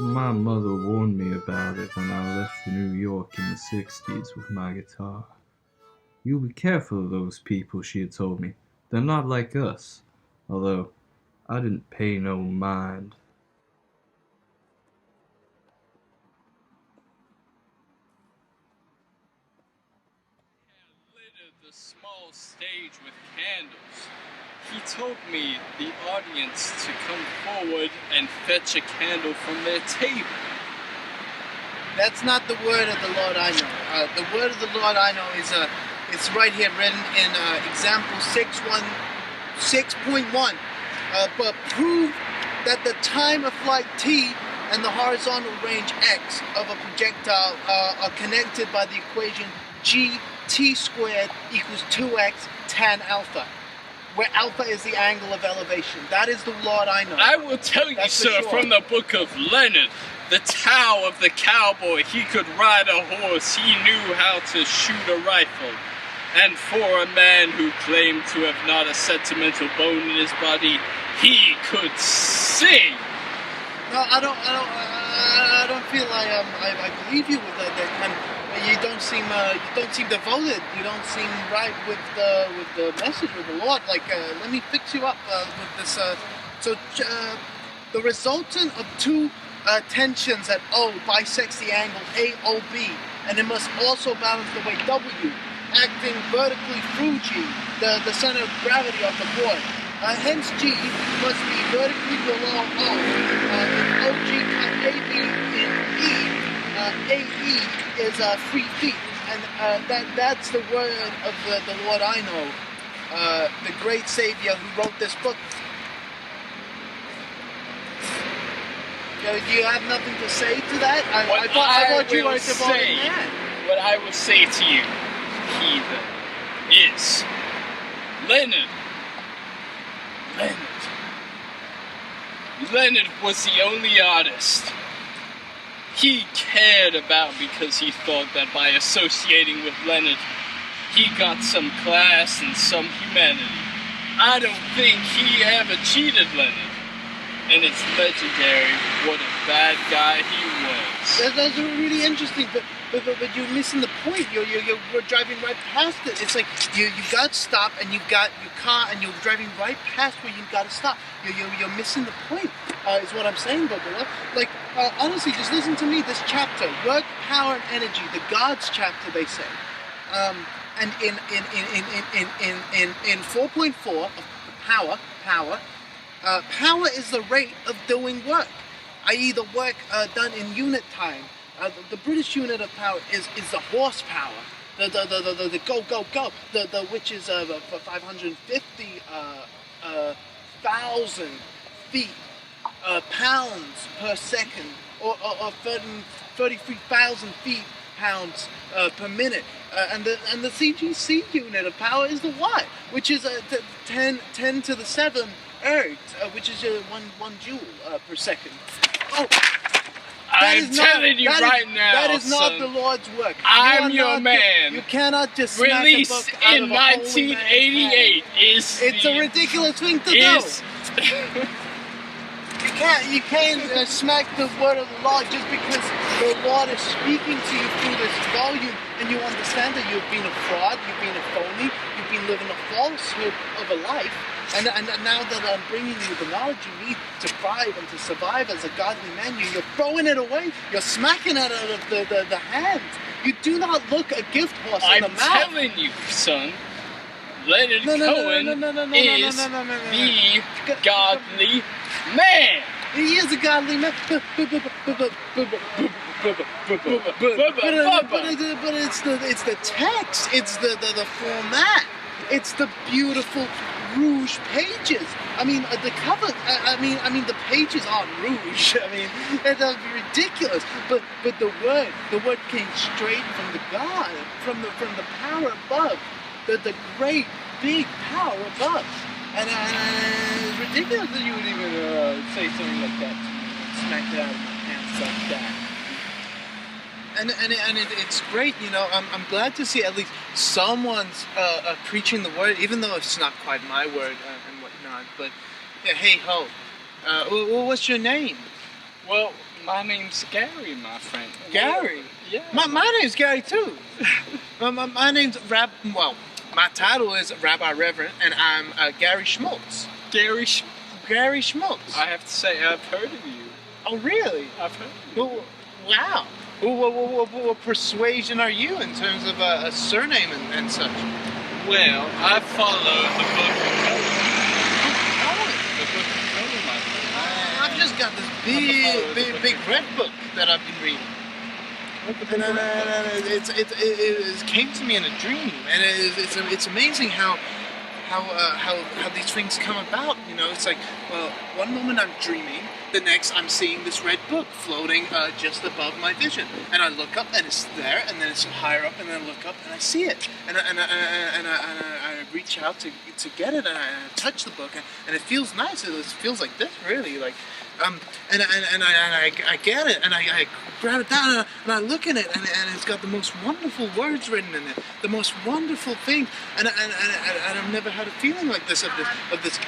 My mother warned me about it when I left for New York in the 60s with my guitar. You be careful of those people, she had told me. They're not like us. Although, I didn't pay no mind. Lit the small stage with candles. He told me, the audience, to come forward and fetch a candle from their table. That's not the word of the Lord I know. The word of the Lord I know is it's right here written in example 6.1. But prove that the time of flight t and the horizontal range x of a projectile are connected by the equation gt squared equals 2x tan alpha, where alpha is the angle of elevation. That is the Lord I know. I will tell you, That's sir, for sure. from the book of Leonard, the Tao of the cowboy. He could ride a horse. He knew how to shoot a rifle. And for a man who claimed to have not a sentimental bone in his body, he could sing. No, I don't feel I believe you with that kind of. You don't seem devoted. You don't seem right with the message with the Lord. Like, let me fix you up with this. The resultant of two tensions at O bisects the angle AOB, and it must also balance the weight W, acting vertically through G, the center of gravity of the board. Hence, G must be vertically below O. If OG cut AB in E, AE is 3 feet, and that's the word of the Lord I know, the great Savior who wrote this book. Do you have nothing to say to that? I thought you were a devoted man. What I will say to you, heathen, is Leonard was the only artist he cared about because he thought that by associating with Leonard, he got some class and some humanity. I don't think he ever cheated Leonard. And it's legendary what a bad guy he was. That's really interesting, but you're missing the point. We're driving right past it. It's like you got stopped and you've got your car and you're driving right past where you've got to stop. You're missing the point. Is what I'm saying, Bumble. Like honestly, just listen to me. This chapter, work, power, and energy, the gods chapter, they say. And in 4.4 of power. Power is the rate of doing work, i.e. the work done in unit time. The British unit of power is the horsepower, the go, which is 550,000 feet, pounds per second, or 33,000 feet pounds per minute, and the CGC unit of power is the watt, which is 10 to the 7 ergs, which is 1 joule per second. Oh, I'm telling you right now, that is not son, the Lord's work. I'm your man. You cannot just smack Released a book out in of a holy man's 1988 hand. is It's a ridiculous thing to do. You can't smack the word of the Lord just because the Lord is speaking to you through this volume, and you understand that you've been a fraud, you've been a phony, you've been living a falsehood of a life, and now that I'm bringing you the knowledge you need to thrive and to survive as a godly man, you're throwing it away, you're smacking it out of the hand. You do not look a gift horse in the mouth. I'm telling you, son, Leonard Cohen is the godly man. He is a godly man. But it's the text. It's the format. It's the beautiful rouge pages. I mean, the cover. I mean, the pages aren't rouge. I mean, that would be ridiculous. But the word came straight from the God, from the power above. The great big power above, and it's ridiculous that you would even say something like that to me, smack it out of my hands like that. And it's great, you know. I'm glad to see at least someone's preaching the word, even though it's not quite my word and whatnot. But yeah, hey ho, what's your name? Well, My name's Gary, my friend. Gary? Yeah. My name's Gary too. My name's my title is Rabbi Reverend, and I'm Gary Schmaltz. Gary Schmaltz. I have to say, I've heard of you. Oh, really? I've heard of you. Well, wow. What persuasion are you in terms of a surname and such? Well, I follow the book of Cohen. The book of Cohen, my friend. I've just got this big red book that I've been reading. And it came to me in a dream, and it's amazing how these things come about. You know, it's like, well, one moment I'm dreaming, the next I'm seeing this red book floating just above my vision, and I look up and it's there, and then it's higher up, and then I look up and I see it, and I reach out to get it, and I touch the book, and it feels nice. It feels like this, really, like. And I get it, and I grab it down, and I look at it, and it's got the most wonderful words written in it, the most wonderful things, and I've never had a feeling like this of this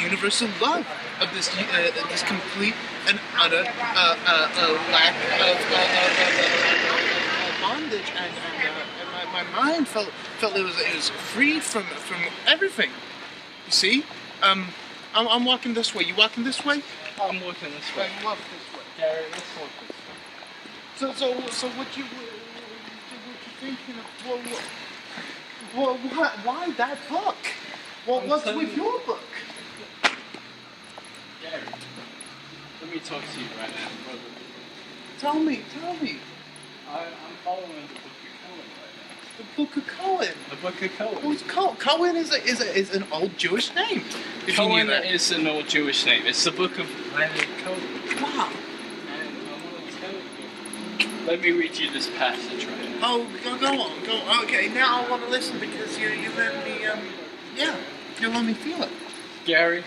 universal love, of this complete and utter lack of bondage, and my mind felt it was free from everything. You see, I'm walking this way. You walking this way? I'm walking this way. I walk this way. Gary, let's walk this way. So what you thinking of? Well, why that book? What's with your book? Gary, let me talk to you right now, brother. Tell me. I'm following the book of Cohen right now. The book of Cohen. The book of Cohen. Who's Cohen? Cohen is an old Jewish name. Cohen is an old Jewish name. It's the book of Leonard Cohen. Wow. And I want to tell you. Let me read you this passage right now. Oh, go on. Okay, now I want to listen because you let me you let me feel it. Gary,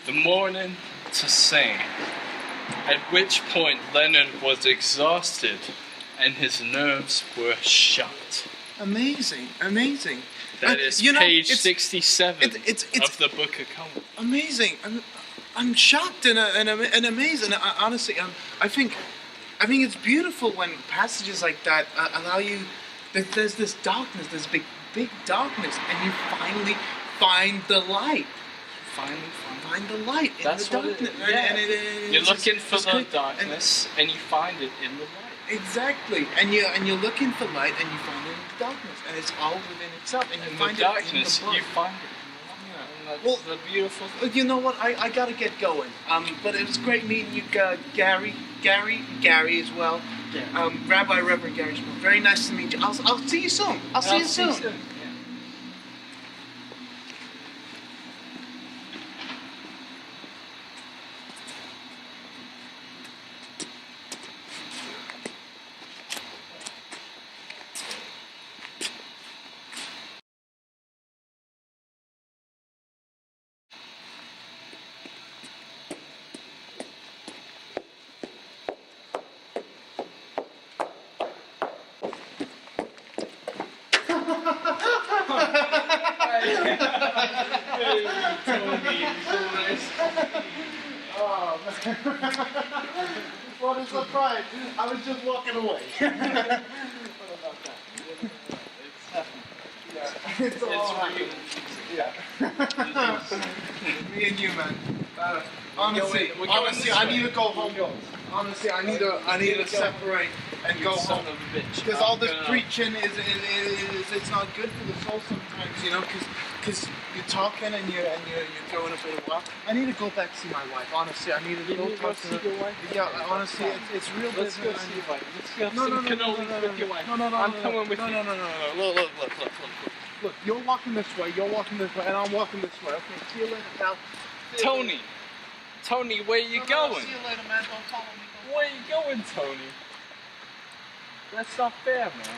the morning to sing. At which point Leonard was exhausted and his nerves were shot. Amazing. That is page 67 of the book of Cohen. Amazing. I'm shocked and amazed. And honestly, I think it's beautiful when passages like that allow you. There's this darkness, this big darkness, and you finally find the light. Find the light in That's the darkness. You're looking for the darkness, and you find it in the light. Exactly, and you're looking for light, and you find it in the darkness, and it's all within itself, and you find the darkness, it in the book. you find it in the light. Well, the beautiful thing. You know what? I gotta get going. But it was great meeting you, Gary as well. Yeah. Rabbi Reverend Gary Schmaltz. Very nice to meet you. I'll see you soon. I'll see you soon. What a surprise! I was just walking away. What about that? It's all right. Yeah. Me and you, man. Honestly, I need to go home. Honestly, I need to separate and go home. Because all this preaching is it's not good for the soul sometimes, you know. Because you're talking and you're going a bit of wild. I need to go back to see my wife. Honestly, I need to go talk to her. Your wife? Yeah, honestly, it's real Let's business. go see your wife. Let's go No, some cannolis with your wife. No. I'm coming with you. No. Look, you're walking this way, and I'm walking this way. Okay, see you later, pal. Tony, where you going? See you later, man. Don't follow me. Where you going, Tony? That's not fair, man.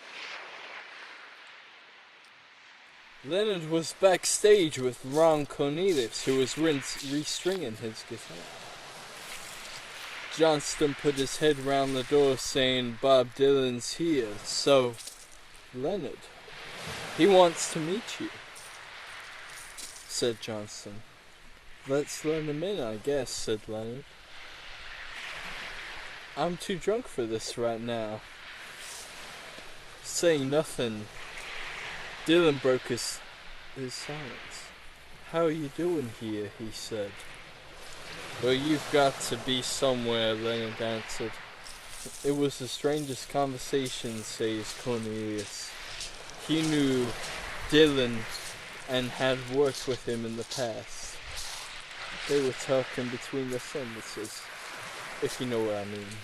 Leonard was backstage with Ron Cornelius, who was restringing his guitar. Johnston put his head round the door saying, "Bob Dylan's here, so, Leonard, he wants to meet you," said Johnston. "Let's let him in, I guess," said Leonard. "I'm too drunk for this right now." Saying nothing, Dylan broke his silence. "How are you doing here?" he said. "Well, you've got to be somewhere," Leonard answered. "It was the strangest conversation," says Cornelius. He knew Dylan and had worked with him in the past. They were talking between the sentences, if you know what I mean.